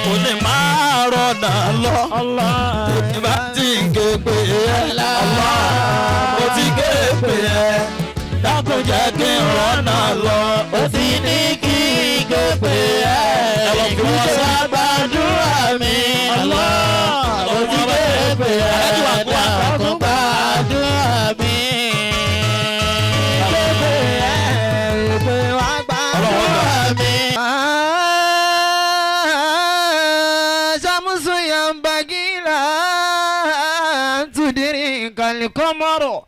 kò ní máa rọ̀nà lọ. Èmi bá ti ń ké pé mo ti ké pé dákun jẹ́ kí n rọ̀nà lọ. Ó ti ní kí n ké pé ìjọba gbàdúrà mi. Ó ti ké pé dákun gbàdúrà mi. القمر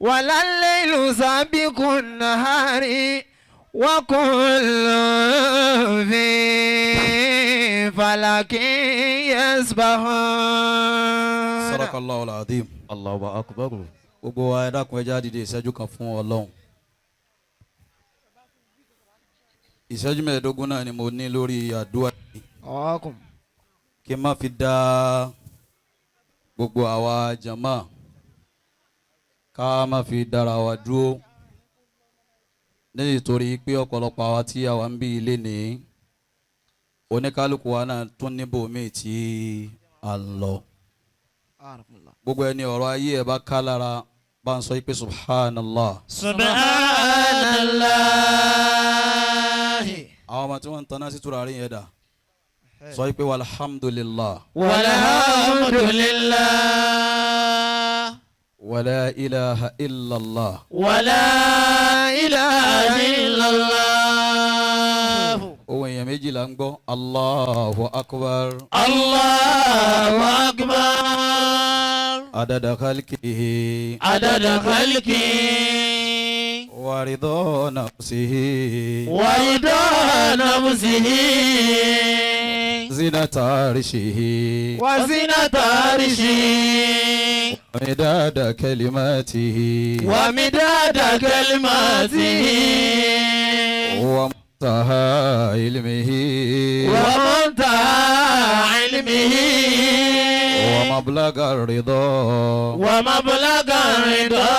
ولا الليل سابق النهار وكل في فلك يسبحون. صدق الله العظيم. الله أكبر. Gbogbo wa ẹ dákun ẹ já dìde ìṣẹ́jú kan fún Ọlọ́run. Ìṣẹ́jú mẹ́ẹ̀ẹ́dógún náà ni mo ní lórí àdúrà yìí. Kí n má fi dá gbogbo àwa jàmá ká má fi dára wa dúró nítorí pé ọ̀pọ̀lọpọ̀ àwa tí àwa ń bí ilé ní oníkálukú wa náà tún níbò míì tí a ń lọ. Gbogbo ẹni ọ̀rọ̀ ayé ẹ̀ bá ká lára bá ń sọ pé subhanallah. Subhanallah. Àwọn ọmọ tí wọ́n ń taná sí tùràrí yẹn dà sọ pé walhamdulillah. Walhamdulillah. Wala ilaha illallah. Wala ilaha illallah. Ohun èèyàn méjìlá ń gbọ́ Allahu akbar. Allahu akbar. Adada khalqihi. Adada khalqihi. Wa ridha nafsihi. Wa ridha nafsihi. Zinata arshihi. Wa zinata arshihi. ومداد كلماته. ومداد كلماته. ومنتهى علمه. ومنتهى علمه. ومبلغ الرضا. ومبلغ الرضا.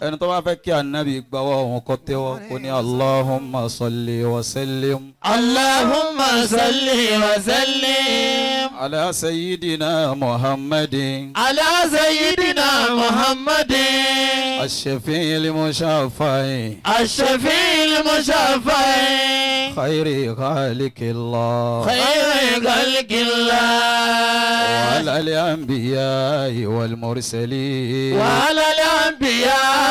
ẹni tó bá fẹ́ kí ànábì gbàwọ́ òun kọ́ tẹ́wọ́ kó ní Allahumma salli wa sallim. Allahumma salli wa sallim. ala sayyidina Muhammadin. على سيدنا محمد الشفيع المشفع. الشفيع المشفع. خير خالق الله. خير خلق الله. وعلى الأنبياء والمرسلين. وعلى الأنبياء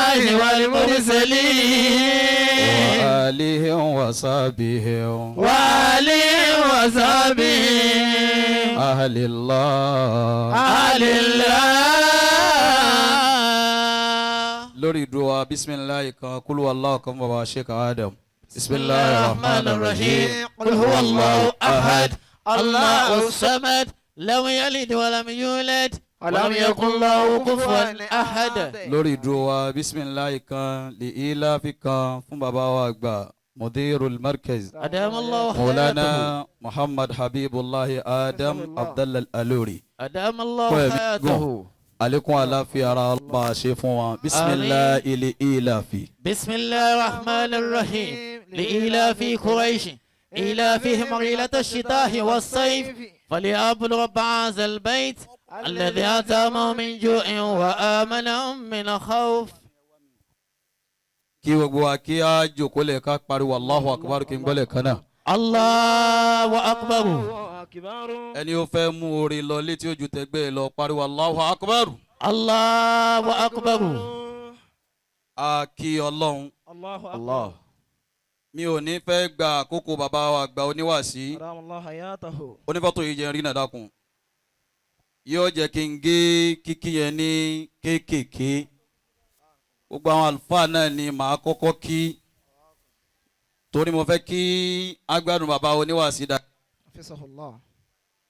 والمرسلين. وآلهم وصحبهم. وآلهم وصحبه. أهل الله. أهل الله. lórí ìdúró wa bisimilayi kan kúlú Allah kan bàbá Sheikh Adam. bisimilayi الرحمن الرحيم. قل هو الله أحد الله الصمد لم يلد ولم يولد ولم يكن له كفوا أحد. lórí ìdúró wa bisimilayi kan lè ilá fi kan fún bàbá wa àgbà mudirul markaz أدام الله مولانا حياته. Muhammad Habibullahi Adam Abdallah Alori. أدام الله Fún ẹ̀mí حياته. gùn àlékún àlàáfíà ara ọlọ́ba ṣe fún wa bisimilayi ilé ilafi. بسم الله الرحمن الرحيم. لإيلاف قريش إيلافهم رحلة الشتاء والصيف فليعبدوا رب هذا البيت الذي أطعمهم من جوع وآمنهم من خوف. kí gbogbo wa kí á jókòó lẹ̀ ká pariwo Allahu akbar kí n gbọ́ lẹ̀ kan náà. الله أكبر. ẹni ó fẹ́ mú orí lọ létí ojú tẹgbẹ́ lọ pariwo Allahu akbar. الله أكبر. a kí Ọlọ́run. Allah. mi ò ní fẹ́ gba àkókò bàbá wa gba oníwàásí onífọ́tò yìí jẹ́ rí náà dákun. yóò jẹ́ kí n gé kíkí yẹn ní kéékèèké. gbogbo àwọn àlùfáà náà ni màá kọ́kọ́ kí torí mo fẹ́ kí agbádùn bàbá oníwàásí dá.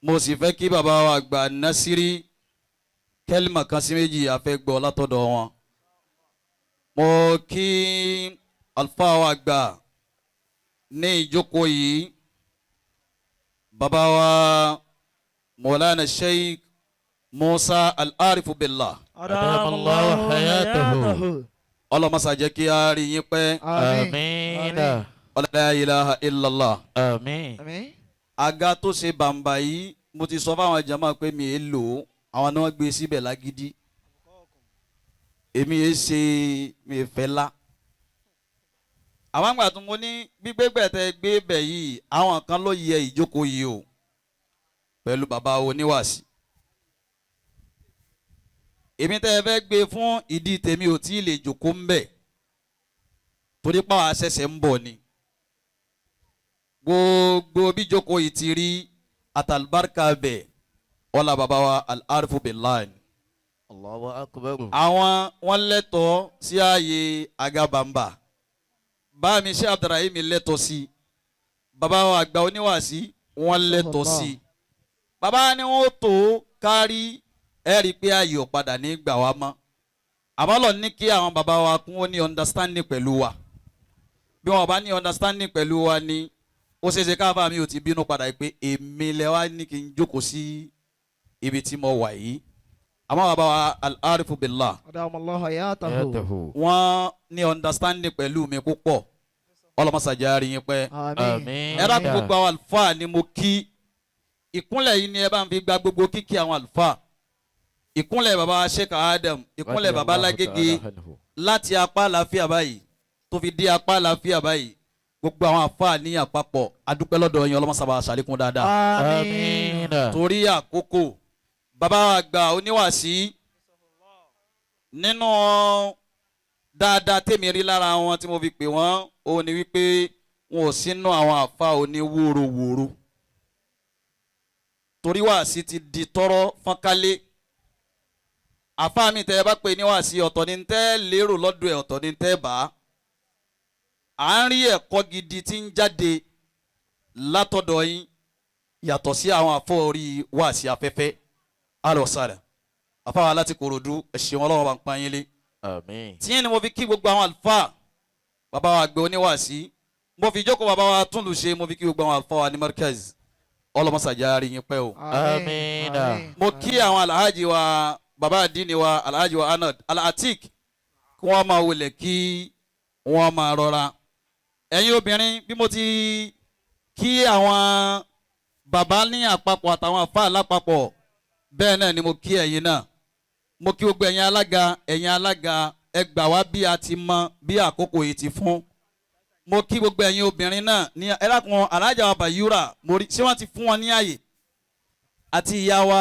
mo sì fẹ́ kí bàbá wa gba Nasiri kẹ́límà kan sí méjì àfẹ́gbọ́ látọ̀dọ̀ wọn. mo kí àlùfáà wa gbà ní ìjókòó yìí bàbá wa Maulana Sheikh Musa Al-Arifu Billah. أدام الله حياته. ọlọ́mọsà jẹ́ kí a rí yín pẹ́. آمين. la ilaha illallah. Àmín. Àmín. Àga tó ṣe bàǹbà yìí mo ti sọ fáwọn jàmáà pé mi è lò ó àwọn náà gbé síbẹ̀ lágídí èmi è ṣe mi è fẹ́ la. àwọn àgbà tó mo ní gbígbégbẹ̀ tẹ gbé bẹ̀ yìí àwọn kan ló yẹ ìjókòó yìí o pẹ̀lú bàbá oníwàásí. èmi tẹ́ ẹ fẹ́ gbé fún ìdí tèmi ò tí ì lè jókòó ń bẹ̀ torí pàwọn àṣẹ̀ṣẹ̀ ń bọ̀ ni. gbogbo bí jókòó yìí ti rí àtàlùbáríkà bẹ̀ ọ̀là bàbá wa al-arifu billahi. Allahu akbar. àwọn wọn lẹ́tọ̀ọ́ sí ààyè agabamba bá mi ṣe Abdulrahim lẹ́tọ̀ọ́ sí bàbá wa àgbà oníwàásí wọn lẹ́tọ̀ọ́ sí bàbá ni wọn tó kárí ẹ rí i pé ààyè ò padà ní gbà wá mọ́ àmọ́ lọ ní kí àwọn bàbá wa kún ó ní understanding pẹ̀lú wa bí wọn bá ní understanding pẹ̀lú wa ni ó ṣeéṣe káfá mi ò ti bínú padà pé èmi lẹ wá ní kí n jókòó sí ibi tí mo wà yìí àmọ́ bàbá wa al-arifu billah Adamallahu hayatahu. wọ́n ní understanding pẹ̀lú mi púpọ̀ ọlọ́mọsàjárí yín pẹ́ Àmín. ẹ dákun gbogbo àwọn àlùfáà ni mo kí ìkúnlẹ̀ yìí ni ẹ bá ń fi gba gbogbo kíkí àwọn àlùfáà ìkúnlẹ̀ bàbá Sheikh Adam ìkúnlẹ̀ bàbá Lágége láti apá àlàáfíà báyìí tó fi dé apá àlàáfíà báyìí gbogbo àwọn àfáà ní àpapọ̀ adúpẹ́ lọ́dọ̀ yín ọlọ́mọsàbà ṣàlékún dáadáa Àmín. torí àkókò bàbá àgbà oníwàásí nínú dáadáa tèmi rí lára wọn tí mo fi pè wọ́n òun ni wípé wọn ò sínú àwọn àfáà oníwòrowòro torí wàásí ti di tọrọ fọ́nkálé àfáà mi tẹ́ ẹ bá pè ní wàásí ọ̀tọ̀ ní tẹ́ lérò lọ́dọ̀ ẹ̀ ọ̀tọ̀ ní tẹ́ bá à ń rí ẹ̀kọ́ gidi tí ń jáde látọ̀dọ̀ yín yàtọ̀ sí àwọn àfọ́ orí wàásí afẹ́fẹ́ alọ́sàlẹ̀ àfáà láti Kòròdú ẹ̀ṣẹ̀ wọn lọ́wọ́ bá ń pa yín lé Àmín. tíyẹn ni mo fi kí gbogbo àwọn àlùfáà bàbá wa àgbẹ̀ oníwàásí mo fi jókòó bàbá wa túnlù ṣe mo fi kí gbogbo àwọn àlùfáà wa ní Markaz ọlọ́mọsàjárí yín pẹ́ o. Àmín. mo kí àwọn alhaji wa bàbá àdínì wa alhaji wa Anad Al-Atik kí wọ́n máa wọlé kí wọ́n máa rọra. ẹ̀yin obìnrin bí mo ti kí àwọn bàbá ní àpapọ̀ àtàwọn àfáà lápapọ̀ bẹ́ẹ̀ náà ni mo kí ẹ̀yin náà mo kí gbogbo ẹ̀yin alága ẹ gbà wá bí a ti mọ bí àkókò yìí ti fún mo kí gbogbo ẹ̀yin obìnrin náà ní ẹlẹ́kùn alájà wa Bayura mo rí ṣé wọ́n ti fún wọn ní àyè àti ìyá wa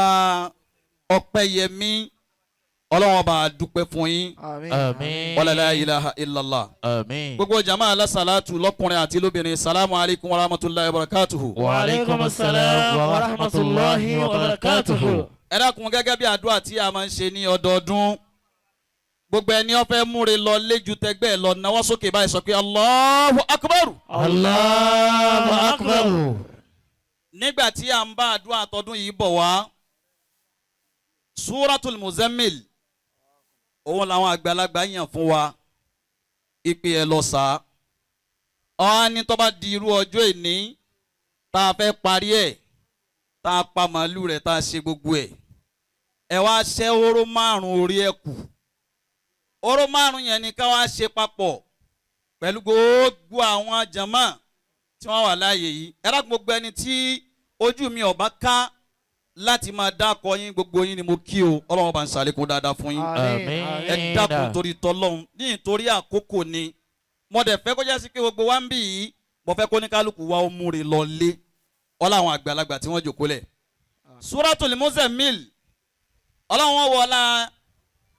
Ọpẹ́yẹmí ọlọ́wọ́n bá a dúpẹ́ fún yín Àmín. wala la ilaha illallah Àmín. gbogbo jama alasalatu lọ́kùnrin àti lóbìnrin salamu alaykum wa rahmatulahi wa barakatuhu. Wa alaykum assalam wa rahmatullahi wa barakatuhu. ẹ dákun gẹ́gẹ́ bí àdúrà tí a máa ń ṣe ní ọdọọdún gbogbo ẹni ó fẹ́ múre lọ léjú tẹgbẹ́ lọ náwó sókè báyìí sọ pé Allahu akbar. Allahu akbar. nígbà tí a ń bá àdúrà tọdún yìí bọ̀ wá Suratul Muzammil òun làwọn àgbàlagbà yàn fún wa ìpè ẹ lọ sá ọ ní tó bá di irú ọjọ́ ìní tá a fẹ́ parí ẹ̀ tá a pa màálù rẹ̀ tá a ṣe gbogbo ẹ̀ ẹ wá ṣẹ́ oró márùn-ún orí ẹ̀ kù oró márùn-ún yẹn ni ká wá ṣe papọ̀ pẹ̀lú gbogbo àwọn jàmá tí wọ́n wà láàyè yìí ẹ dákun gbogbo ẹni tí ojú mi ò bá ká láti máa dákọ yín gbogbo yín ni mo kí o ọlọ́run bá ń ṣàlékún dáadáa fún yín Àmín. ẹ dákun torí tọlọ́run ní nítorí àkókò ni mo dẹ̀ fẹ́ kó jẹ́ sí pé gbogbo wa ń bì yìí mo fẹ́ kó ní kálukú wa ó múre lọ lé ọlá àwọn àgbàlagbà tí wọ́n jòkó lẹ̀. Suratul Muzammil ọlọ́run wọlá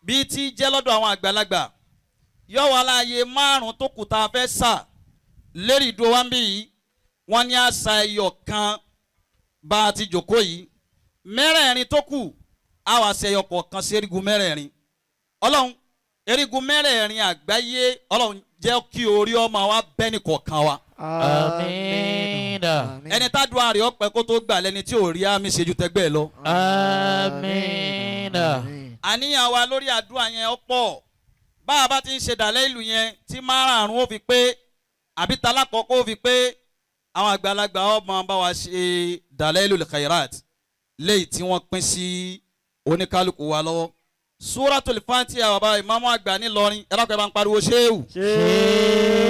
bíi ti jẹ́ lọ́dọ̀ àwọn àgbàlagbà yọ wọlá ayé márùn-ún tó kù tá a fẹ́ sà lérí ìdúró wa ń bì yìí wọ́n ní àṣà ẹyọ kan bá a ti jòkó yìí mẹ́rẹ̀ẹ̀rin tó kù á wá ṣe ẹyọ kọ̀ọ̀kan sí erigun mẹ́rẹ̀ẹ̀rin ọlọ́run erigun mẹ́rẹ̀ẹ̀rin àgbáyé ọlọ́run jẹ́ kí orí ọmọ wa bẹ́ni kọ̀ọ̀kan wa. Àmín. ẹni tá dùn àrè ọpẹ kó tó gbà lẹni tí ò rí àmì ṣe ju tẹgbẹ́ lọ. Àmín. àníyàn wa lórí àdúrà yẹn ọ̀pọ̀ bá a bá ti ń ṣe dàlẹ́ ìlú yẹn tí márààrún ó fi pé àbí talákọ̀ọ́kọ́ ó fi pé àwọn àgbàlagbà ọmọ bá wa ṣe dàlẹ́ ìlú khairat léyìí tí wọ́n pín sí oníkálukú wa lọ́wọ́. Suratul Fatiha bàbá ìmáàmù àgbà ńìlọrin ẹ dákun ẹ bá ń pariwo ṣéwù.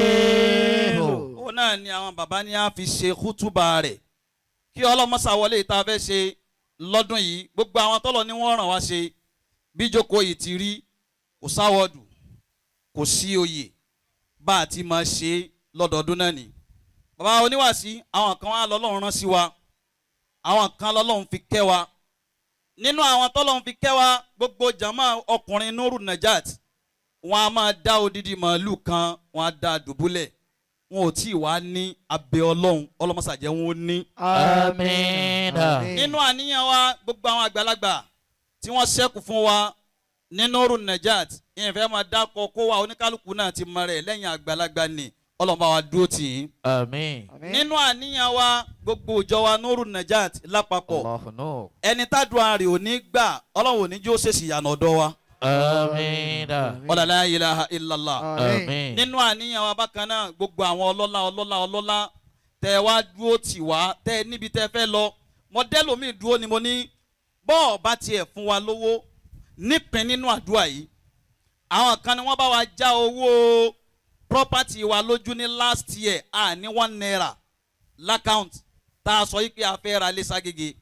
Ṣéhù. ó òun náà ni àwọn bàbá ní a fi ṣe kútúbà rẹ̀ kí ọlọ́mọṣà wọlé ìta fẹ́ ṣe lọ́dún yìí gbogbo àwọn tọ́lọ̀ ni wọ́n ràn wá ṣe bí jókòó yìí ti rí kò sáwọ́dù kò sí oyè bá a ti máa ṣe lọ́dọọdún náà ni bàbá oníwàásí àwọn kan wá lọ́lọ́run rán sí wa àwọn kan lọ́lọ́run fi kẹ́ wa nínú àwọn tọ́lọ́run fi kẹ́ wa gbogbo jama ọkùnrin Nuru Najat wọn a máa dá odidi màálù kan wọn a dá dùbúlẹ̀ wọn ò tí ì wá ní abẹ́ ọlọ́run ọlọ́mọṣàjẹ́ wọn ó ní. Àmín. nínú àníyàn wa gbogbo àwọn àgbàlagbà tí wọ́n ṣẹ́kù fún wa ní Nuru Najat ìyẹn fẹ́ máa dákọ̀ kó wa oníkálukú náà ti mọ rẹ̀ lẹ́yìn àgbàlagbà ni ọlọ́run bá wa dúró tì í. Àmín. nínú àníyàn wa gbogbo ìjọ wa Nuru Najat lápapọ̀ Allahu Nur. ẹni tádùn àrè ò ní gbà ọlọ́run ò ní jó ṣèṣì yànà ọ̀dọ́ wa. Àmín. Wala la ilaha illallah. Àmín. nínú àníyàn wa bákan náà gbogbo àwọn ọlọ́lá tẹ wá dúró tì wá tẹ níbi tẹ fẹ́ lọ mọdẹ́lómi dúró ni mo ní bọ́ọ̀ bá tiẹ̀ fún wa lówó nípìn nínú àdúrà yìí àwọn kan ni wọ́n bá wa já owó property wa lójú ní last year ní 1 naira l'account tá a sọ yìí pé a fẹ́ ra lé Ságége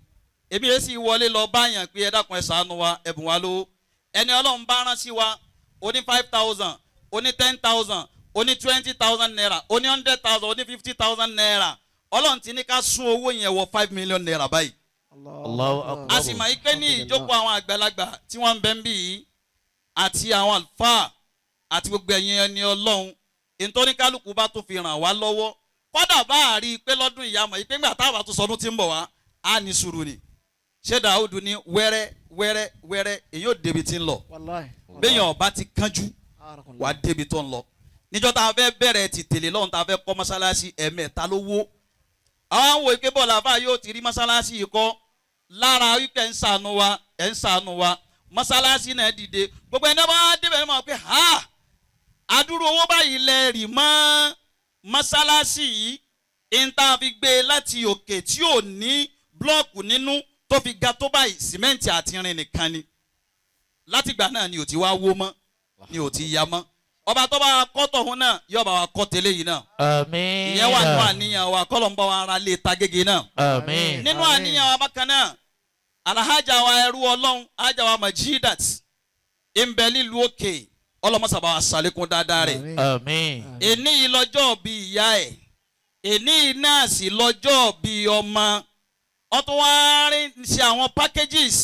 èmi yẹn sì wọlé lọ báyàn pé ẹ dákun ẹ ṣàánú wa ẹ̀bùn wa lówó ẹni ọlọ́run bá rán sí wa ó ní 5,000 ó ní 10,000 ó ní 20,000 naira ó ní 100,000 ó ní 50,000 naira ọlọ́run ti ní ká sún owó yẹn wọ 5 million naira báyìí. Allahu Akbar. a sì máa ń pẹ́ ní ìjókòó àwọn àgbàlagbà tí wọ́n ń bẹ ń bí yìí àti àwọn àlùfáà àti gbogbo ẹ̀yin ẹni ọlọ́run nítorí kálukú bá tún fi ràn wá lọ́wọ́ kọ́dà bá a rí i pé lọ́dún ìyá mọ̀ yìí pé ńgbà táwọn àtúnṣe ọdún ti ń bọ̀ wá á ní sùúrù ni ṣé Dáúdù ní wẹ́rẹ́ èyí ò débi tí ń lọ béèyàn ọba ti kánjú wà débi tó ń lọ níjọ́ tá a fẹ́ bẹ̀rẹ̀ ti tèlé lọ́hùn tá a fẹ́ kọ́ mọ́sálásí ẹ̀mẹ́ta ló wó àwọn àwọn òye bọ́ọ̀lù àfáà yóò ti rí mọ́sálásí yìí kọ́ lára wípé ẹ̀ ń ṣàánú wa mọ́sálásí náà dìde gbogbo ẹni bá débẹ̀ ní ma pé ha àdúró owó báyìí lẹ rì mọ́ mọ́sálásí yìí ìta fi gbé láti òkè tí ò ní blọ́ọ̀kù nínú tó fi ga tó báyìí sìmẹ́ǹtì àti irin nìkan ni látìgbà náà ni ò ti wá wó mọ́ ni ò ti ya mọ́ ọba tó bá kọ́ tọ̀hún náà yóò bá wa kọ́ tẹ́lẹ̀ yìí náà. Àmín. ìyẹn wà nínú àníyàn wa kọ́lọ̀ ń bá wa ara lè Ságége náà. Àmín. nínú àníyàn wa bákan náà alahajà wa ẹrú ọlọ́run ajá wa Majidat ìmbẹ́lí lu òkè ọlọ́mọsàbà wa sàlékún dáadáa rẹ̀. Àmín. èní yìí lọ́jọ́ bí ìyá ẹ̀ èní yìí náà sì lọ́jọ́ bí ọmọ wọ́n tún wá rí ṣe àwọn packages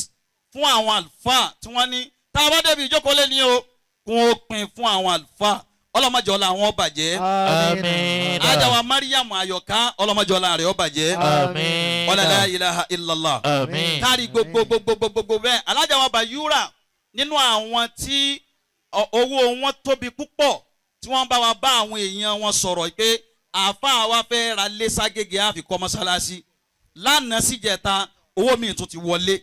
fún àwọn àlùfáà tí wọ́n ní tá a bá débi ìjókòó lé ní o kún ó pin fún àwọn àlùfáà ọlọ́mọjọ́lá àwọn ọbàjẹ́. Àmín. ajáwa Mariam Ayọ̀ká ọlọ́mọjọ́lá rẹ̀ ọbàjẹ́. Àmín. wala la ilaha illallah. Àmín. kárí gbogbo bẹ́ẹ̀ alájáwa Bayura nínú àwọn tí owó wọn tóbi púpọ̀ tí wọ́n bá wa bá àwọn èèyàn wọn sọ̀rọ̀ pé àáfàá wa fẹ́ ra lé Ságége àfi kọ́ mọ́sálásí lánàá síjẹta owó mi tún ti wọlé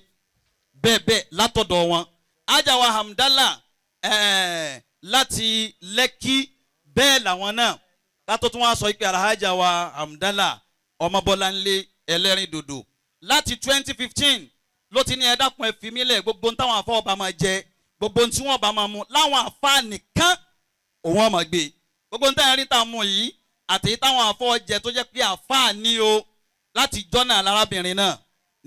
bẹ́ẹ̀ látọ̀dọ̀ wọn ajáwa Hamdallah láti Lẹ́kí bẹ́ẹ̀ làwọn náà látọ̀ tún wá sọ pé alhaja wa Hamdallah Ọmọbọ́láńlé Ẹlẹ́rìndòdò láti 2015 ló ti ní ẹ dákun ẹ fi mí lẹ̀ gbogbo ohun táwọn afọ́ ọba máa jẹ gbogbo ohun tí wọ́n bá máa mu láwọn àfa nìkan òun ọmọ gbé gbogbo ohun táwọn ẹ̀rín tá a mú yìí àtẹ̀yí táwọn afọ́ jẹ tó jẹ́ pé àfa ní o láti jọ́nà lárábìnrin náà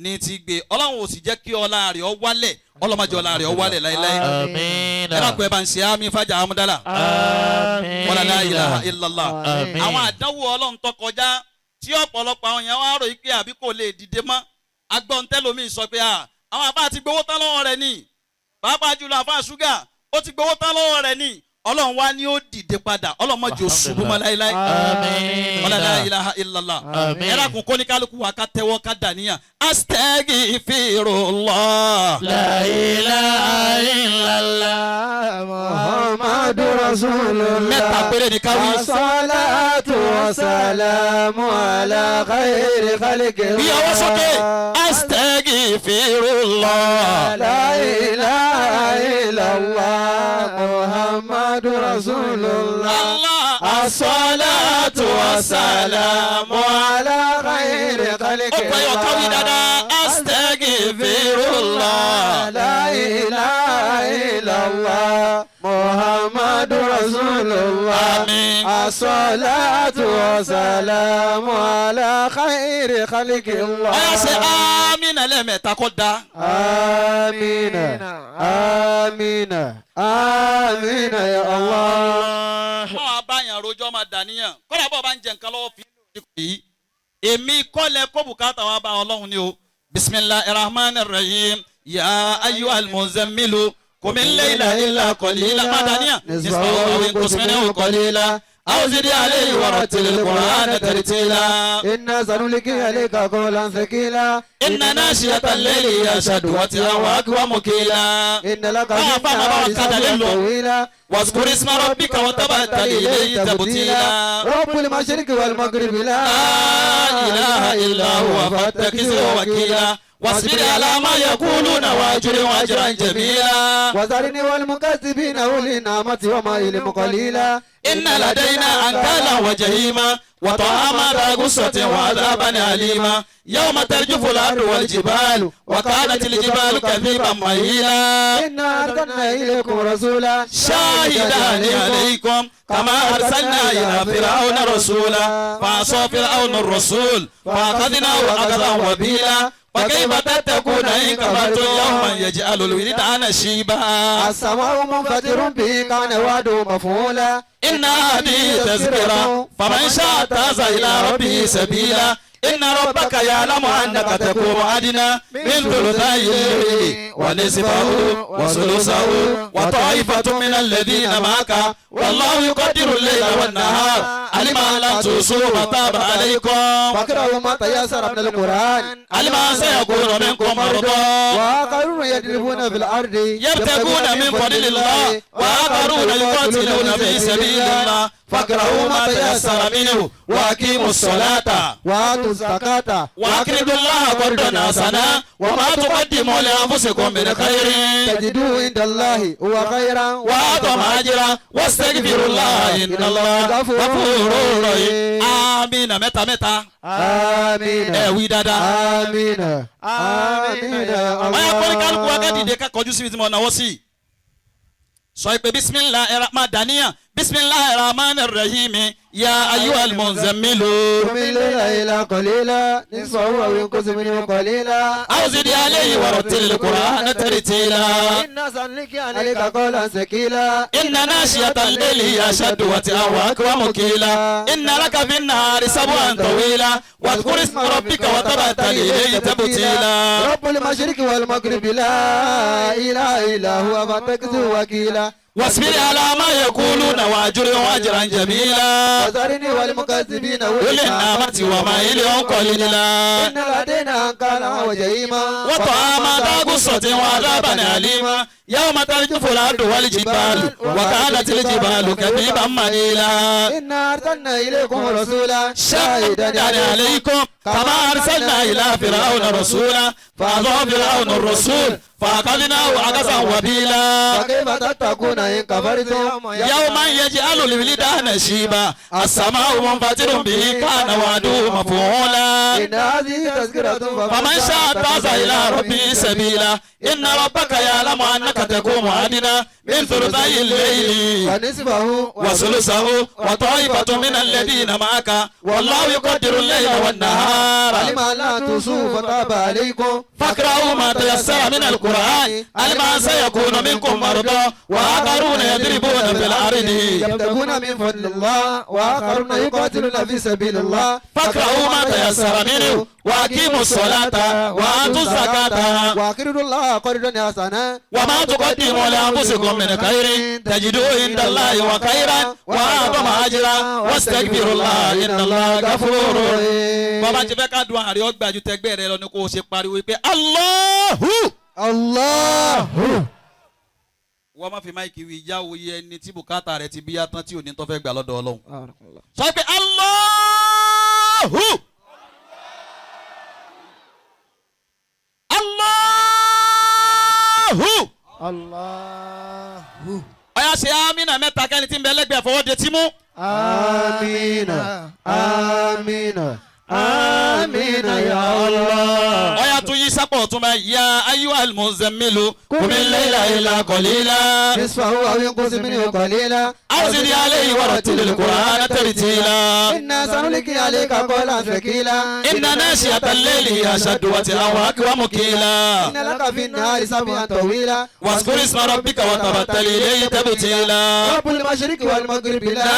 ní ti gbé ọlọ́run ò sì jẹ́ kí ọlá rẹ̀ ọ wálẹ̀ ọlọ́mọdé ọlá rẹ̀ ọ wálẹ̀ láéláé. Àmín. ẹ dákun ẹ bá ń ṣe àmì fàjà Hamdallah. Àmín. wala la ilaha illallah. Àmín. àwọn àdánwò ọlọ́run tó kọjá tí ọ̀pọ̀lọpọ̀ àwọn èèyàn wá rò yí pé àbí kò lè dìde mọ́ agbọ́ntẹ́lómi sọ pé àwọn àbá ti gbowó tán lọ́wọ́ rẹ̀ ni pàápàá jùlọ àfa ṣúgà ó ti gbowó tán lọ́wọ́ rẹ̀ ni ọlọ́run wá ní ó dìde padà ọlọ́run mọ̀jọ́ ṣubú mọ́ láéláé. Àmín. wala la ilaha illallah. Àmín. ẹ dákun kó ní kálukú wa ká tẹ́wọ́ ká dàníyàn astaghfirullah. La ilaha illallah. Muhammadu Rasulullah. mẹ́ta péré ni ká wí. As-salatu was-salamu ala khayri khalqillah. bí ọwọ́ sókè astaghfirullah. La ilaha illallah. Muhammadu Rasulullah. Allah. As-salatu was-salamu ala khayri ó pẹ́ yọ káwí khalqillah. dáadáa astaghfirullah. La ilaha illallah. Muhammadu Rasulullah. Àmín. As-salatu والسلام على خير خلق الله. ọ̀yà ṣe amínà lẹ́ẹ̀mẹ́ta kó da. آمين آمين آمين يا الله. wọ́n á bá yàn rojọ́ máa dàníyàn kọ́lá bọ̀ bá ń jẹ nǹkan lọ́wọ́ fi yìí èmi kọ́lẹ̀ kó bùkátà wa bá ọlọ́run ni o. bisimilahi rahman rahim ya ayyuhal muzammilu qum al-layla illa qalila má dàníyàn nisfahu aw inqus minhu qalila aw zid alayhi wa rattil al-qur'ana tartila. إنا سنلقي عليك قولا ثقيلا. inna nashiyata al-layli hiya ashaddu wat'an wa aqwamu qila. إن لك في Ah, fama النهار baba kada سبحا lelo. طويلا. واذكر اسم ربك وتبتل إليه تبتيلا. رب المشرق والمغرب لا إله إلا هو فاتخذه وكيلا واصبر على ما يقولون واجر أجرا جميلا. وذرني والمكذبين أولي النعمة ومهلهم قليلا. إن لدينا أنكالا وجحيما وطعاما ذا غصة وعذابا أليما يوم ترجف الأرض والجبال وكانت الجبال كثيبا مهيلا. إنا أرسلنا إليكم رسولا شاهدا عليكم كما أرسلنا إلى فرعون رسولا فعصى فرعون الرسول فأخذناه أخذا وبيلا. فكيف تتقون إن كفرتم يوما يجعل الولدان شيبا. السماء منفطر به كان وعده مفعولا. إن هذه تذكرة فمن شاء اتخذ إلى ربه سبيلا. إن ربك يعلم أنك تقوم أدنى من ثلثي الليل ونصفه وثلثه وطائفة من الذين معك والله يقدر الليل والنهار علم أن لن تحصوا فتاب عليكم. فاقرأوا ما تيسر من القرآن. علم أن سيكون منكم مرضى وآخرون يضربون في الأرض يبتغون من فضل الله وآخرون يقاتلون في سبيل الله فاقرأوا ما تيسر منه وأقيموا الصلاة وآتوا الزكاة وأقرضوا الله قرضا حسنا وما تقدموا لأنفسكم من خير تجدوه عند الله هو خيرا وأعظم أجرا واستغفروا الله إن الله غفور رحيم. آمين. متى متى آمين wí dáadáa. آمين آمين يا ọ̀yà kọ́ni kálukú wa ká الله. dìde ká kọjú síbi tí mo náwó sí. sọ pé bisimilahi rahman daniya bisimilahi rahman rahim ya ayyuhal muzammilu. قم الليل إلا قليلا نصفه أو ينقص منه قليلا. أو زد عليه ورتل القرآن ترتيلا. إنا سنلقي عليك قولا ثقيلا. إن ناشية الليل هي أشد وطئا وأقوم قيلا. إن لك في النهار سبعا طويلا واذكر اسم ربك وتبتل إليه تبتيلا. رب المشرق والمغرب لا إله إلا هو فاتخذه وكيلا. واصبر على ما يقولون واجرهم أجرا جميلا. وذرني والمكذبين أولي النعمة ومهلهم قليلا. إن لدينا أنكالا وجحيما وطعاما ذا غصة وعذابا أليما يوم ترجف الأرض والجبال وكانت الجبال كثيبا مهيلا. إنا أرسلنا إليكم رسولا شاهدا عليكم كما أرسلنا إلى فرعون رسولا فأعطى فرعون الرسول فأخذناه أخذا وبيلا. فكيف تتقون إن كفرتم يوما يجعل الولدان شيبا السماء منفطر به كان وعده مفعولا. إن هذه تذكرة فمن شاء اتخذ إلى ربه سبيلا. إن ربك يعلم أنك تقوم أدنى من ثلثي الليل ونصفه وثلثه وطائفة من الذين معك والله يقدر الليل والنهار. علم أن لا تحصوا فتاب عليكم فاقرأوا ما تيسر من القرآن علم أن سيكون منكم مرضى وآخرون يضربون في الأرض يبتغون من فضل الله وآخرون يقاتلون في سبيل الله. فاقرأوا ما تيسر منه وأقيموا الصلاة وآتوا الزكاة وأقرضوا الله قرضا حسنا وما تقدموا لأنفسكم من خير تجدوه عند الله وخيرا وأعظم أجرا واستغفروا الله إن الله غفور رحيم. bàbá ti fẹ́ ká dùn àárẹ̀ ọgbà ju tẹgbẹ́ rẹ lọ ni kò ṣe pariwo pé Allahu. Allahu. wọ́n máa fi máìkì wí ìjà òye ẹni tí bùkátà rẹ ti bí yá tán tí ò ní tó fẹ́ gbà lọ́dọ̀ Ọlọ́run. sọ pé Allahu. Allahu. Allahu. ọ̀yà ṣe amínà mẹ́ta kẹ́ni tí ń bẹ lẹ́gbẹ̀ẹ́ fọwọ́ de tí mú. Amina. Amina. Amina ya Allah. ọ̀yà tún yí sápọ̀ tún bá ya ayyuhal muzammilu qumil layla illa qalila. نصفه أو ينقص منه قليلا. أوزد عليه ورتل القرآن ترتيلا إنا سنلقي عليك قولا ثقيلا إن ناشئة الليل هي أشد وطئا وأقوم قيلا إن لك في النهار سبحا طويلا واذكر اسم ربك وتبتل إليه تبتيلا رب المشرق والمغرب لا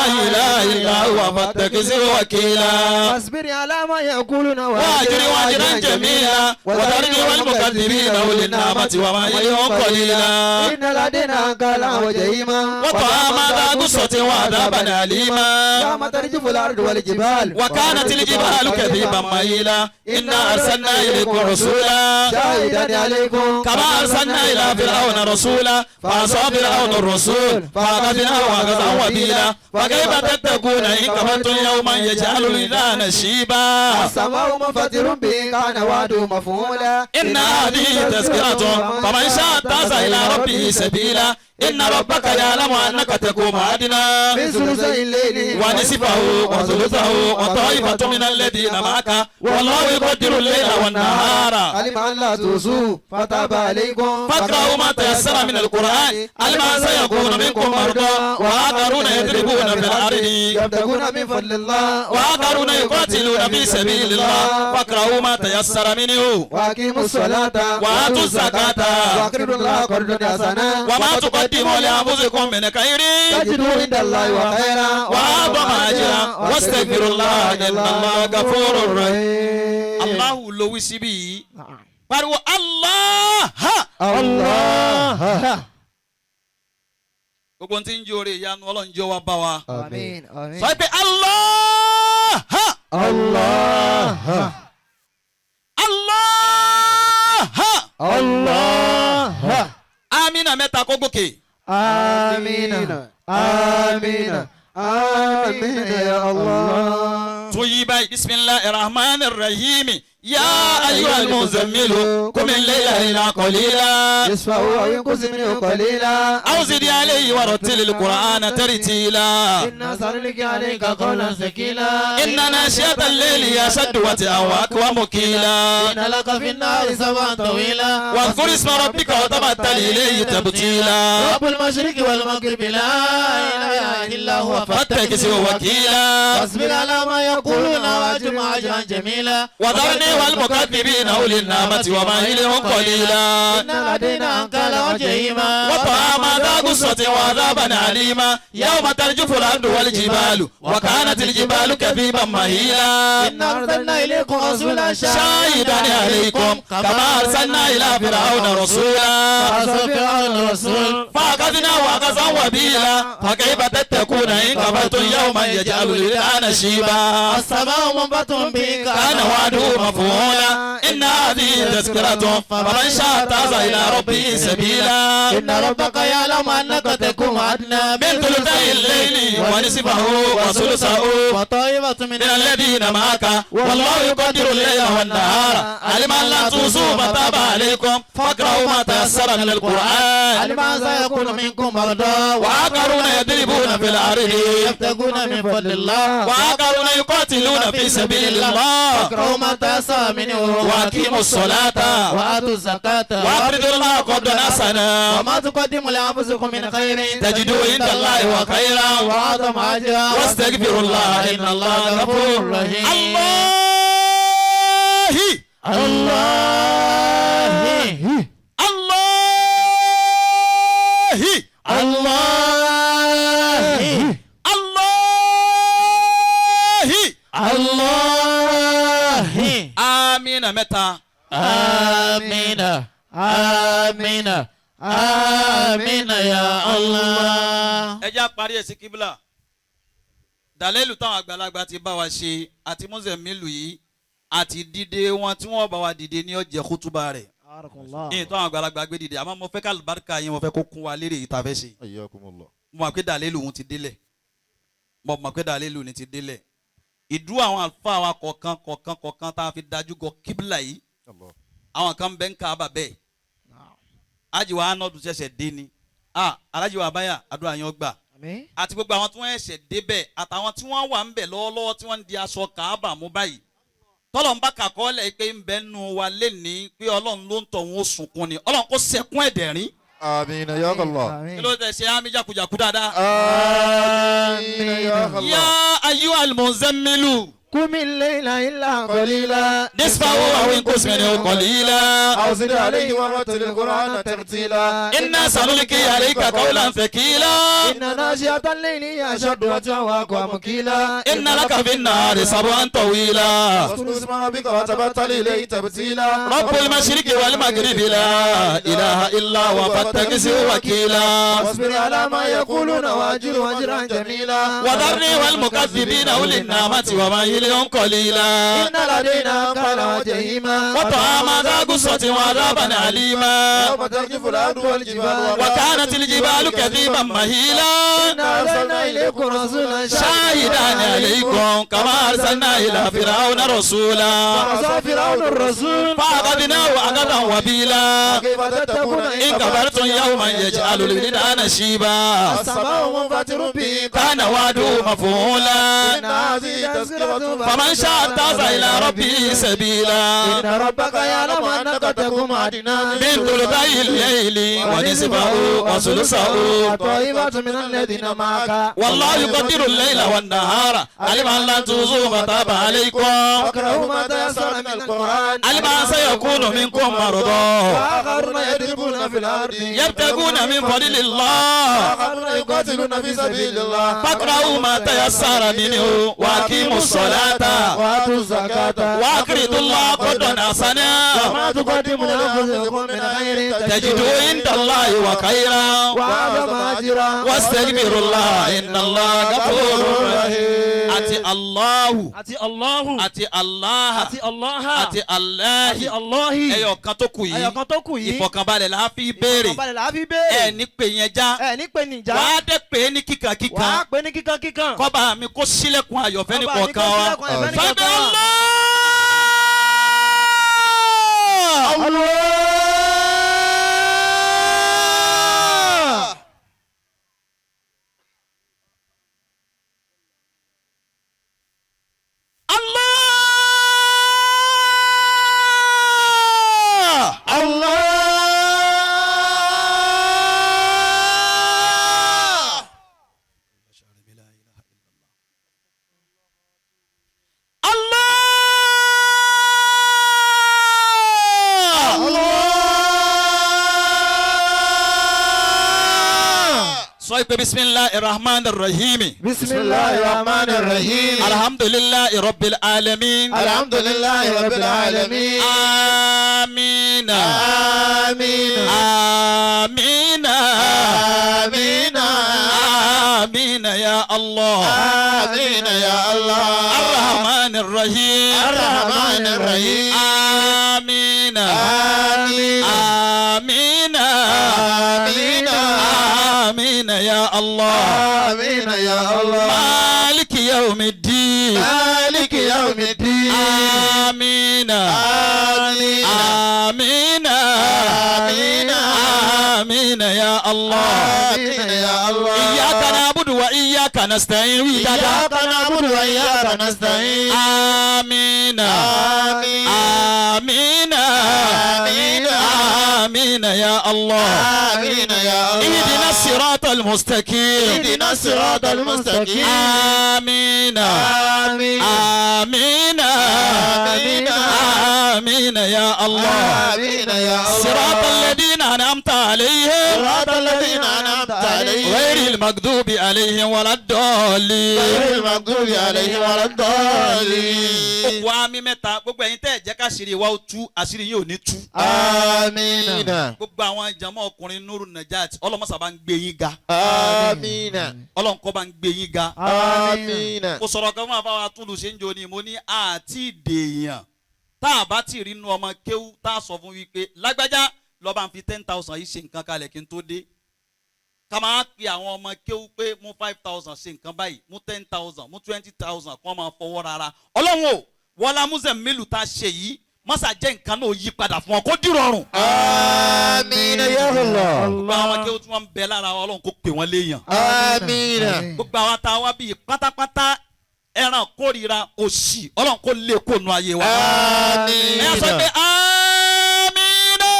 إله إلا هو فاتخذه وكيلا واصبر على ما يقولون واجر واجرا جميلا وذرني والمكذبين أولي النعمة ومهلهم قليلا إن لدينا أنكالا وجحيما وطعاما ذا غصة وعذابا أليما يوم ترجف الأرض والجبال وكانت الجبال كثيبا مهيلا إنا أرسلنا إليكم رسولا شاهدا عليكم كما أرسلنا إلى فرعون رسولا فعصى فرعون الرسول فأخذناه أخذا وبيلا فكيف تتقون إن كفرتم يوما يجعل الولدان شيبا السماء منفطر به كان وعده مفعولا إن هذه تذكرة فمن شاء اتخذ إلى ربه سبيلا إن ربك يعلم أنك تقوم أدنى من ثلثي الليل ونصفه وثلثه وطائفة من الذين معك والله يقدر الليل والنهار علم أن لا تحصوا فتاب عليكم فاقرأوا ما تيسر من القرآن علم أن سيكون منكم مرضى وآخرون يضربون في الأرض يبتغون من فضل الله وآخرون يقاتلون في سبيل الله فاقرأوا ما تيسر منه وأقيموا الصلاة وآتوا الزكاة وأقرضوا الله قرضا حسنا وما تقدموا لأنفسكم من خير تجدوا عند الله وخيرا وأعظم أجرا واستغفروا الله إن الله غفور رحيم. رحيم. الله لو سبي فارو الله الله gbogbo tí ń jó ore ìyanu Ọlọ́run jẹ́ wá bá wa. آمين آمين sọ pé Allah الله Allah الله amina mẹ́ta kó gòkè. آمين آمين آمين يا الله tún yí báyìí bisimilahi rahman rahim ya ayyuhal muzammilu qum al-layla illa qalila. يسمع وينقص منه قليلا أو زد عليه ورتل القرآن ترتيلا إنا سنلقي عليك قولا ثقيلا إن ناشئة الليل هي أشد وطئا وأقوم قيلا إن لك في النهار سبحا طويلا واذكر اسم ربك وتبتل إليه تبتيلا رب المشرق والمغرب لا إله إلا هو فاتخذه وكيلا واصبر على ما يقولون واجمع أجرا جميلا وذرني والمكذبين أولي النعمة ومهلهم قليلا إن لدينا أنكالا وجحيما وطعاما ذا غصة وعذابا أليما يوم ترجف الأرض والجبال وكانت الجبال كثيبا مهيلا إن أرسلنا إليكم رسولا شاهدا عليكم كما أرسلنا إلى فرعون رسولا فعصى فرعون الرسول فأخذناه أخذا وبيلا فكيف تتقون إن كفرتم يوما يجعل الولدان شيبا السماء منبت به كان وعده مفعولا إن هذه تذكرة فمن شاء اتخذ إلى ربه سبيلا إن ربك يعلم أنك تقوم أدنى من ثلثي الليل ونصفه وثلثه وطائفة من من الذين معك والله يقدر الليل والنهار علم أن لا تحصوا فتاب عليكم فاقرأوا ما تيسر من القرآن علم أن سيكون منكم مرضى وآخرون يضربون في الأرض يبتغون من فضل الله وآخرون يقاتلون في سبيل الله فاقرأوا ما تيسر منه وأقيموا الصلاة وآتوا الزكاة وأقرضوا الله قرضا حسنا وما تقدموا لأنفسكم من خير تجدوا عند الله وخيرا وأعظم أجرا واستغفروا الله إن الله غفور رحيم الله الله الله الله الله آمين متى آمين آمين آمين يا الله. ẹ jẹ́ á parí ẹ̀ sí kíbílà dàlẹ́lù táwọn àgbàlagbà ti bá wa ṣe àti Muzammilu yìí àti dìde wọn tí wọ́n bá wa dìde ní ọjẹ́ kútúbà rẹ̀ ní táwọn àgbàlagbà gbé dìde àmọ́ mo fẹ́ ká àlùbáríkà yín mo fẹ́ kó kún wa lérè yìí tá a fẹ́ ṣe mo mọ̀ pé dàlẹ́lù òun ti délẹ̀ mo mọ̀ pé dàlẹ́lù òun ti délẹ̀ ìdúró àwọn àlùfáà wa kọ̀ọ̀kan tá a fi dájú gọ kíbílà yìí àwọn kan bẹ́ ń ká àbà bẹ́ẹ̀ ajiwa anọdun ṣẹ̀ṣẹ̀ dé ni alájiwa abáyà àdúrà yẹn gbà àti gbogbo àwọn tí wọ́n ṣẹ̀ṣẹ̀ débẹ̀ àtàwọn tí wọ́n wà ń bẹ̀ lọ́wọ́lọ́wọ́ tí wọ́n ń di aṣọ kàábà mú báyìí tọ́lọ́n bá kàkọ́ọ́lẹ̀ pé ń bẹ́ nu wa lẹ́ni pé ọlọ́run ló ń tọ̀ wọ́n sunkún ni ọlọ́run kó sẹ́kún ẹ̀dẹ̀rín آمين يا الله. kí ló tẹ̀ ṣe àmì jàkújàkú dáadáa. آمين يا الله. yá ayyuhal muzammilu. قم الليل إلا قليلا nisfahu aw inqus minhu qalila. أو زد عليه ورتل القرآن ترتيلا inna sanulqi alayka qawlan thaqila. إن ناشئة الليل هي أشد وجعا وأقوى مقيلا inna laka fin nahari sabhan tawila. واذكر اسم ربك وتبتل إليه تبتيلا rabbul mashriqi wal maghribi la ilaha illa huwa fattakhidhhu wakila. واصبر على ما يقولون وأجر أجرا جميلا وذرني والمكذبين أولي النعمة ومهلهم قليلا. إن لدينا أنكالا وجحيما وطعاما ذا غصة وعذابا أليما. يوم ترجف الأرض والجبال وكانت الجبال كثيبا مهيلا. إنا أرسلنا إليكم رسولا شاهدا عليكم كما أرسلنا إلى فرعون رسولا. فعصى فرعون الرسول فأخذناه أخذا وبيلا. كيف تتقون إن كفرتم يوما يجعل الولدان شيبا. السماء منفطر به كان وعده مفعولا. إن هذه تذكرة فمن شاء اتخذ إلى ربه سبيلا. إن ربك يعلم أنك تقوم أدنى من ثلثي الليل ونصفه وثلثه. طائفة من الذين معك والله يقدر الليل والنهار علم أن لن تحصوه فتاب عليكم. فاقرأوا ما تيسر من القرآن علم أن سيكون منكم مرضى وآخرون يضربون في الأرض يبتغون من فضل الله. وآخرون يقاتلون في سبيل الله فاقرأوا ما تيسر منه وأقيموا الصلاة وآتوا الزكاة وأقرضوا الله قرضا حسنا وما تقدموا لأنفسكم من خير تجدوا عند الله وخيرا وأعظم أجرا واستغفروا الله إن الله غفور رحيم. àti Allahu àti Allahu àti Allah àti Allah àti Allah àti Allahi ẹyọ kan tó kù yìí ẹyọ kan tó kù yìí ìfọ̀kànbalẹ̀ la fi béèrè ìfọ̀kànbalẹ̀ la fi béèrè ẹ ní pè yẹn já ẹ ní pè níjà wàá dé pè é ní wàá kíkankíkan pè ní kíkan kíkan kọ́ba mi kó sílẹ̀kùn ayọ̀fẹ́ ní Kọ́ba mi kó kọ̀ọ̀kan wa sílẹ̀kùn ayọ̀fẹ́ ní sábẹ́ kọ̀ọ̀kan wa. Allah. sọ pé bisimilahi rahman rahim. بسم الله الرحمن الرحيم alhamdulilayi rabbil alamin. الحمد لله رب العالمين amiina. آمين amiina. آمين amiina ya allah. آمين يا الله الرحمن الرحيم. الرحمن الرحيم amiina. آمين amiina. آمين amiina ya allah. آمين يا الله مالك يوم الدين. مالك يوم الدين آمين. آمين آمين. آمين آمين يا الله. آمين يا الله إياك نعبد وإياك نستعين. إياك نعبد وإياك نستعين آمين. آمين آمين. آمين آمين يا الله. آمين يا الله اهدنا الصراط المستقيم. اهدنا الصراط المستقيم آمين. آمين آمين. آمين آمين يا الله. آمين يا الله صراط الذين أنعمت عليهم صراط الذين أنعمت عليهم غير المغضوب عليهم ولا الضالين. غير المغضوب عليهم ولا الضالين gbogbo àmì mẹ́ta gbogbo ẹ̀yin tẹ́ ẹ̀ jẹ́ káṣírí wa ó tú àṣírí yìí ò ní tú. آمين gbogbo àwọn jàmá ọkùnrin Nuru Najat ọlọ́mọṣà bá ń gbé yín ga. آمين ọlọ́nkọ́ bá ń gbé yín ga. آمين mo sọ̀rọ̀ kan fún àfáwà túlù ṣe ń jò ní mo ní àti ìdèèyàn tá a bá ti rí inú ọmọ kéwú tá a sọ fún wípé lágbájá lọ́ba ń fi 10,000 yìí ṣe nǹkan kalẹ̀ kí n tó dé. ká máa pe àwọn ọmọ kéwú pé mú 5,000 ṣe nǹkan báyìí mú 10,000 mú 20,000 kó máa fọwọ́ rárá. ọlọ́run o wọlá Muzammilu tá a ṣe yìí mọ́sà jẹ́ nǹkan náà yí padà fún ọ kó dìrọ̀rùn. آمين يا الله gbogbo àwọn kéwú tí wọ́n ń bẹ lára ọlọ́run kó pè wọ́n léèyàn. آمين gbogbo àwọn tá a wá bíi pátápátá ẹran kórìíra òṣì ọlọ́run kó lè kó nu ayé wa. آمين ẹ sọ pé amínà.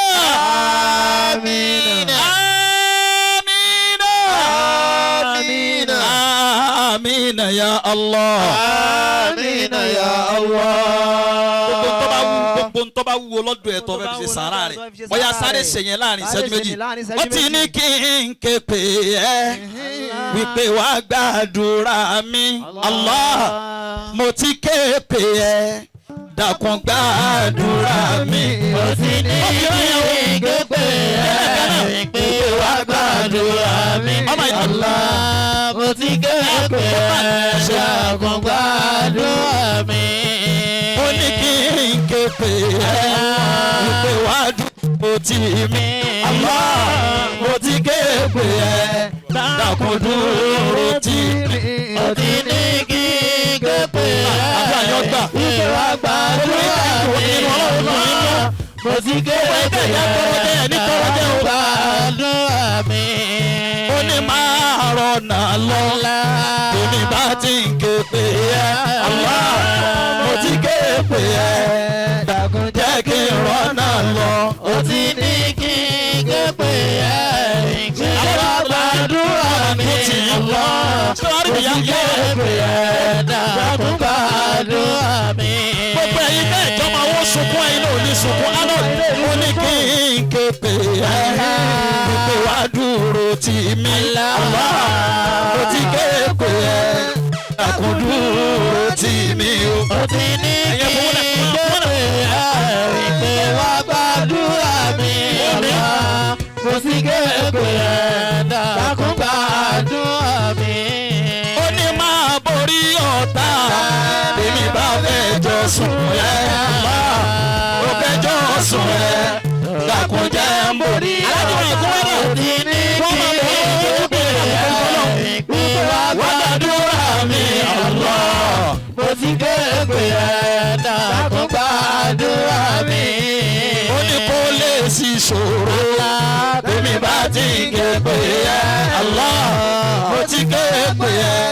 آمين amínà. ya Allah. Amina ya Allah. gbogbo ntọ́ bá wúwo lọ́dọ̀ ẹ̀ tó fẹ́ fi ṣe sàárà rẹ̀ bóyá sáré ṣèyẹn láàrin ìṣẹ́jú méjì ó ti ní kí n ké pè ẹ́ wípé wàá gbàdúrà mi Allah mo ti ké pè ẹ́ dákun gbàdúrà mi. mo ti ní kí n ké pè ẹ́ wípé wàá gbàdúrà mi Allah mo ti ké pè ẹ́ dákun gbàdúrà mi. ó ní kí n ké pè ẹ́ wípé wàá dúró tì mí Allah mo ti ké pè ẹ́ dákun dúró tì mí. mo ti ní kí n ké pè ẹ́ wípé wàá gbàdúrà mi Allah mo ti ké pè ẹ́ dákun gbàdúrà mi. ó ní máa rọ̀nà lọ́la èmi bá ti ń ké pè ẹ́ Allah mo ti ké pè ẹ́ dákun jẹ́ kí n rọ̀nà lọ. ó ti ní kí n ké pè ẹ́ wípé wàá gbàdúrà mi Allah mo ti ké pè ẹ́ dákun gbàdúrà mi. gbogbo ẹ̀yin bẹ́ẹ̀ jọ máa wọ́n sunkún ẹ̀yin náà ò ní sunkún lánàá ó ní kí n ké pè ẹ́ wípé wàá dúró tì mí Allah mo ti ké pè ẹ́ dákun dúró tì mí o. ó ti ní kí n ké pè ẹ́ wípé wàá gbàdúrà mi Allah mo ti ké pè ẹ́ dákun gbàdúrà mi. ó ní máa borí ọ̀tá èmi bá fẹ́ jọ sùn ẹ́ ó fẹ́ jọ sùn ẹ́ dákun jẹ́ ń borí ọ̀tá. ó ti ní kí n ké pè ẹ́ wípé wàá gbàdúrà mi Allah mo ti ké pè ẹ́ dákun gbàdúrà mi. ó ní kó lè sí ṣòro èmi bá ti ké pè ẹ́ Allah mo ti ké pè ẹ́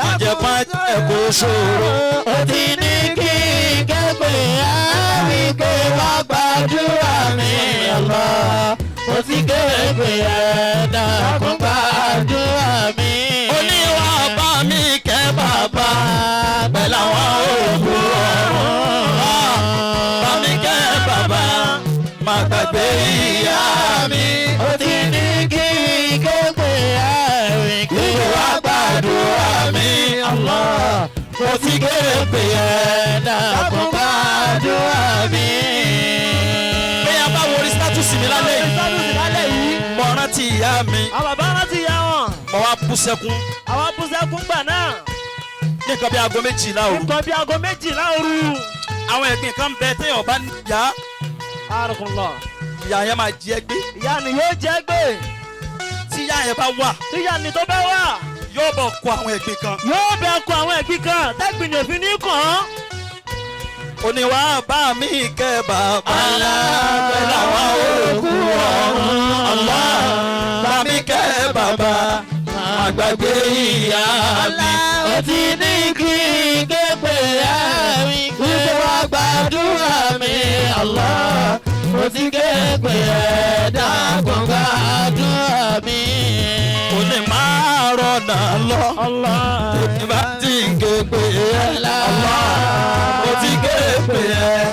ìjẹ̀pá jẹ́ kó ṣòro. ó ti ní kí n ké pè ẹ́ wípé wàá gbàdúrà mi Allah mo ti ké pè ẹ́ dákun gbàdúrà mi. ó ní wá bá mi kẹ́ bàbá pẹ̀lú àwọn òkú ọ̀run bá mi kẹ́ bàbá má gbàgbé ìyá mi. ó ti ní kí n ké pè ẹ́ wípé wàá gbàdúrà mi Allah mo ti ké pè ẹ́ dákun gbàdúrà mi. bẹ́ẹ̀ bá wo orí sítátùsì mi lálẹ́ yìí mo rántí ìyá mi àwọn bàbá rántí ìyá wọn. mo wá bú sẹ́kún àwọn abúsẹ́kún gbà náà. ní nǹkan bí aago 12 òru. nǹkan bí aago 12 òru. àwọn ẹ̀gbìn kan bẹ téèyàn bá ní ìyá Arakunlọ. ìyá yẹn máa jí ẹ gbé ìyá ni yóò jẹ́ gbé. tí ìyá yẹn bá wà tí ìyá ni tó bẹ́ wà. yóò bọ̀ kó àwọn ẹ̀gbìn kan. yóò bẹ kó àwọn ẹ̀gbin kan tẹ́gbìn ní òfin ní kàn án. oníwà bá mi kẹ́ bàbá pẹ̀lú àwọn òkú ọ̀run Allah bá mi kẹ́ bàbá má gbàgbé ìyá mi. ó ti ní kí n ké pè ẹ́ wípé wàá gbàdúrà mi Allah mo ti ké pè ẹ́ dákun gbàdúrà mi. ó ní máa rọ̀nà lọ èmi bá ti ń ké pè ẹ́ Allah mo ti ké pè ẹ́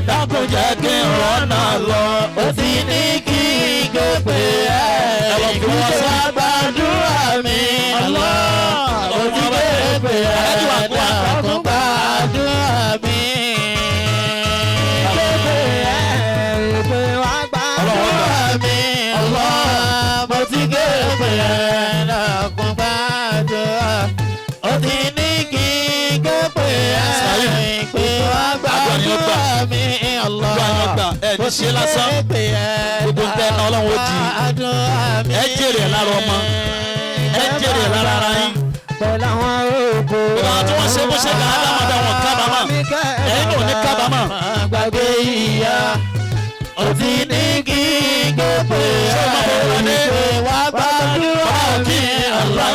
dákun jẹ́ kí n rọ̀nà lọ. ó ti ní kí n ké pè ẹ́ wípé wàá gbàdúrà mi Allah mo ti ké pè ẹ́ dákun gbàdúrà mi. mo ti ké pè ẹ́ dákun gbàdúrà. ó ti ní kí n ké pè ẹ́ pé wàá gbàdúrà mi Allah ẹ ní ṣe lásán gbogbo tẹ ẹ náà Ọlọ́run ó di ẹ jèrè lára ọmọ ẹ jèrè lára ara yín. pẹ̀lú àwọn òkú ìgbà tí wọ́n ṣe bó ṣe kà á dámadá wọn kábàámà ẹ̀yin náà ní kábàámà. gbàgbé ìyá ó ti ní kí n ké pè ẹ́ pé wàá gbàdúrà mi Allah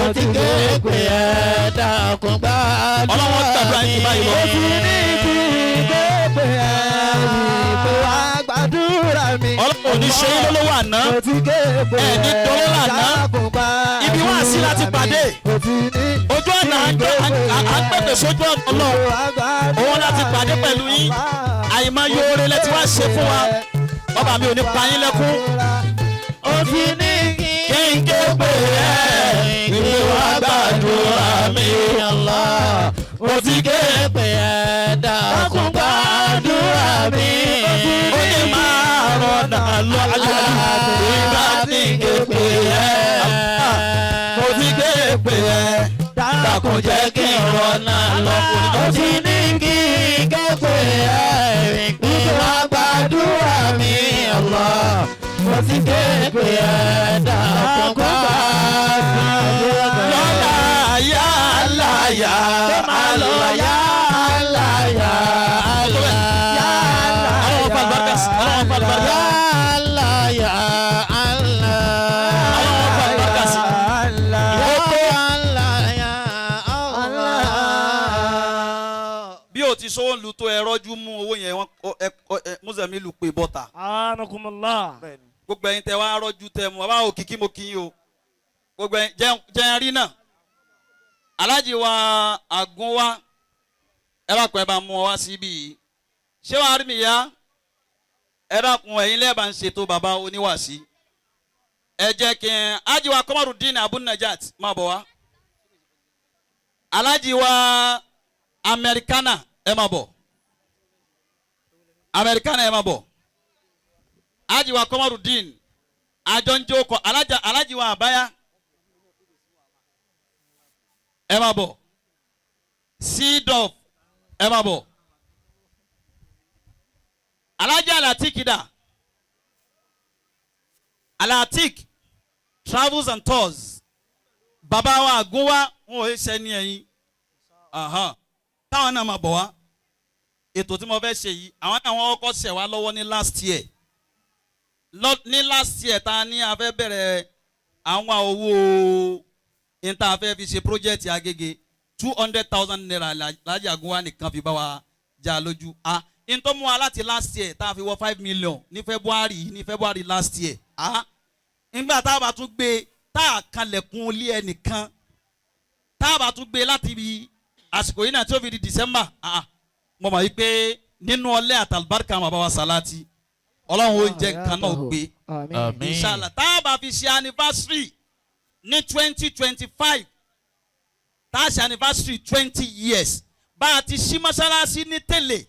ó ti ké pè ẹ́ dákun gbàdúrà mi. ó ti ní kí n ké pè ẹ́ wípé wàá gbàdúrà mi. Ọlọ́run ò ní ṣe é lólówó àná ó ti ké pè ẹ̀ ní ẹ́ dọ́lọ́ làná dákun gbàdúrà mi. ibi wá sí láti pàdé ó ti ní ojú là ń pèpè sójú ọ̀nà Ọlọ́run òun láti pàdé pẹ̀lú yín àìmọye oore lẹ ti wá ṣe fún wa ọba mi ò ní pa yín lẹ́kún. ó ti ní kí n ké pè ẹ́ ìwé wa gbàdúrà mi Allah. ó ti ké pè ẹ́ dákun gbàdúrà mi. ó ní máa rọ̀nà lọ ìgbà tí n ké pè ẹ́ mo ti ké pè ẹ́ dákun jẹ́ kí n rọ̀nà lọ. ó ti ní kí n ké pè ẹ́ ìwé wa gbàdúrà mi. Allah. ó ti ké pè ẹ́ dákun gbàdúrà mi. lọ́la yá láyà Allah ya Allah ya Allah ya Allah ya Allah. bí o ti sọ́wọ́n lu tó ẹ rọ́jú mú owó yẹn mùsùlùmí lu pé bọ́tà anakumullah. gbogbo ẹ̀yin tẹ wá rọ́jú tẹ mu bàbá òkìkí mo kí yín o gbogbo ẹ̀yin jẹ́ rí náà alájí wa àgún wa ẹ dákun ẹ bá mú ọ wá síbí yìí ṣé wàá rí mi yá ẹ dákun ẹ̀yin lẹ́ẹ̀ bá ń ṣètò bàbá oníwàásí ẹ jẹ́ kí n alájí wa Kọ́mọrùdín Abu Najat máa bọ̀ wá alájí wa Americana ẹ máa bọ̀ Americana ẹ máa bọ̀ alájí wa Kọ́mọrùdín àjọǹjọ́ kọ alájí wa àbáyá ẹ máa bọ̀ sídọ̀f ẹ máa bọ̀ alájà alatik dà alatik travels and tours bàbá wa àgún wa wọn ò ṣe ní ẹ̀yìn táwọn náà máa bọ̀ wá ètò tí mo fẹ́ ṣe yìí àwọn náà wọ́n kọ́ ṣẹ̀ wá lọ́wọ́ ní last year tá a ní a fẹ́ bẹ̀rẹ̀ àwọn owó níta fẹ́ fi ṣe project Agége 200,000 naira lájà àgún wa nìkan fi bá wa já lójú n tó mú wa láti last year tá a fi wọ 5 million ní February last year nígbà tá a bá tún gbé tá a kanlẹ̀kùn ilé ẹnìkan tá a bá tún gbé láti ibi àsìkò yìí náà tí ó fi di December mo mọ̀ wípé nínú ọlẹ́ àtàlùbáríkà bàbá wa Sàláàtì Ọlọ́run ó jẹ́ nǹkan náà gbé inshallah tá a bá fi ṣe anniversary ní 2025 tá a ṣe anniversary 20 years bá a ti ṣí mọ́ṣáláṣí ní tẹ́lẹ̀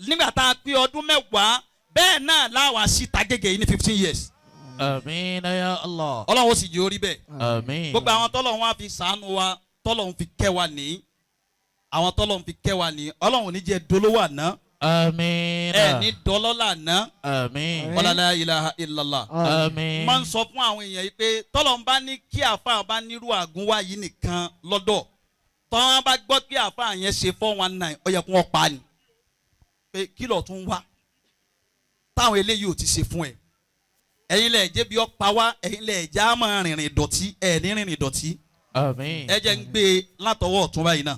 nígbà tá a pé ọdún mẹ́wàá bẹ́ẹ̀ náà láwa ṣí Tagége yìí ní 15 years. Àmín ya Allah. Ọlọ́run ó sì jẹ́ orí bẹ́ẹ̀. Àmín. gbogbo àwọn tọ́lọ́run wá fi ṣàánú wa tọ́lọ́run fi kẹ́ wa ní àwọn tọ́lọ́run fi kẹ́ wa ní Ọlọ́run ò ní jẹ́ dolówó àná. Àmín. ẹ ní dọ́lọ́lá àná. Àmín. Wala la ilaha illallah. Àmín. máa ń sọ fún àwọn èèyàn yìí pé tọ́lọ́run bá ní kí àáfàá bá nírú àgúnwá yìí nìkan lọ́dọ̀ tọ́wọ́n bá gbọ́ pé àáfàá yẹn ṣe 419 ó yẹ kó wọ́n pa ni pé kí ló tún wá táwọn eléyìí ò ti ṣe fún ẹ ẹ̀yin lẹ jẹ́ bí ọpa wá ẹ̀yin lẹ jẹ́ àmọ́ rìnrìn ìdọ̀tí ẹ̀ ní rìnrìn ìdọ̀tí Àmín. ẹ jẹ́ ń gbé látọwọ́ ọ̀tún báyìí náà